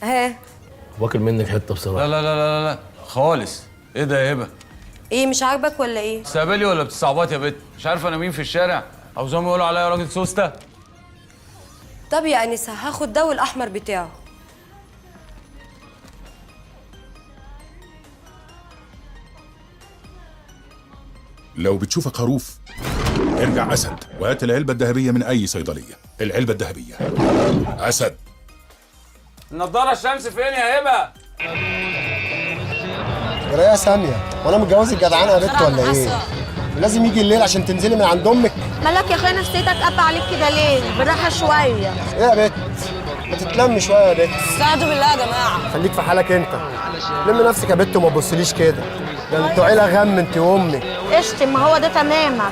اهي. واكل منك حته بصراحه. لا لا لا لا لا خالص. ايه ده يا هبه؟ ايه مش عاجبك ولا ايه؟ استقبالي ولا بتستعبط يا بت؟ مش عارفه انا مين في الشارع؟ عاوزاهم يقولوا عليا راجل سوسته. طب يا انسه هاخد ده والاحمر بتاعه. لو بتشوفك خروف ارجع اسد وهات العلبه الذهبيه من اي صيدليه. العلبه الذهبيه. اسد. النضاره الشمس فين يا هبه؟ يا ساميه وانا متجوزك جدعانه يا بت ولا ايه؟ لازم يجي الليل عشان تنزلي من عند امك. مالك يا اخويا نفسيتك قب عليك كده ليه؟ بالراحه شويه. ايه يا بت؟ ما تتلم شويه يا بت. استهدوا بالله يا جماعه. خليك في حالك انت. لم نفسك يا بت وما تبصليش كده. ده انتوا عيله غم انت وامك. اشتم ما هو ده تمامك.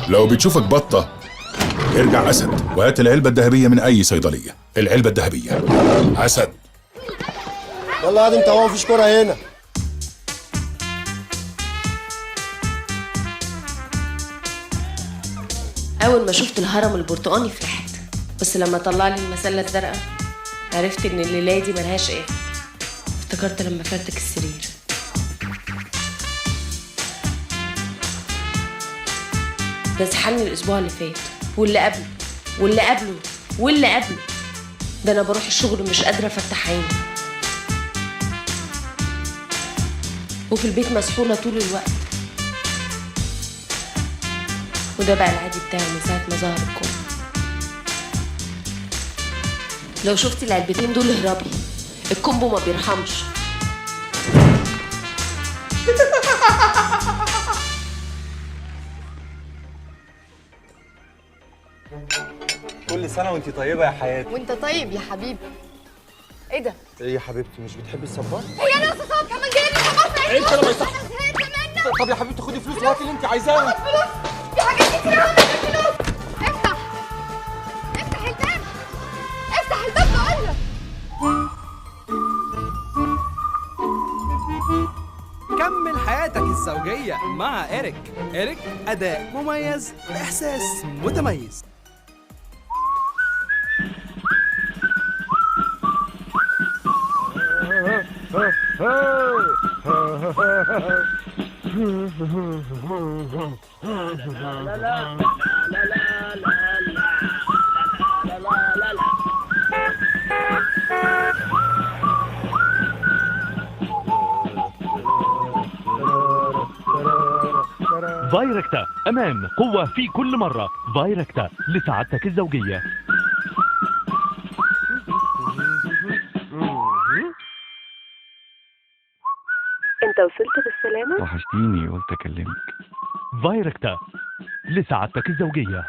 لو بتشوفك بطه ارجع اسد وهات العلبه الذهبيه من اي صيدليه. العلبه الذهبيه. اسد. يلا يا انت هو مفيش كوره هنا. اول ما شفت الهرم البرتقاني فرحت، بس لما طلع لي المسله الزرقاء عرفت ان الليله دي ملهاش ايه. افتكرت لما فرتك السرير. ده سحلني الاسبوع اللي فات واللي قبله واللي قبله واللي قبله. ده انا بروح الشغل مش قادره افتح عيني، وفي البيت مسحوله طول الوقت. وده بقى العادي بتاعي من ساعه ما ظهر الكم. لو شفتي العلبتين دول اهربي، الكومبو ما بيرحمش. كل سنة وانتي طيبة يا حياتي. وانت طيب يا حبيبي. ايه ده؟ ايه يا حبيبتي مش بتحبي الصبار؟ هي ناقصه صوت كمان جايبني صبار في انت لما يصح. طب يا حبيبتي خدي فلوس وهاتي اللي انت عايزاه. فلوس؟ في حاجات كتير قوي من الفلوس. افتح الباب. افتح الباب بقول لك. كمل حياتك الزوجية مع إيريك. إيريك أداء مميز بإحساس متميز. فايركتا أمان قوة في كل مرة. فايركتا لسعادتك الزوجية. انت وصلت بالسلامه؟ وحشتيني قلت اكلمك. فايركتا لسعادتك الزوجية.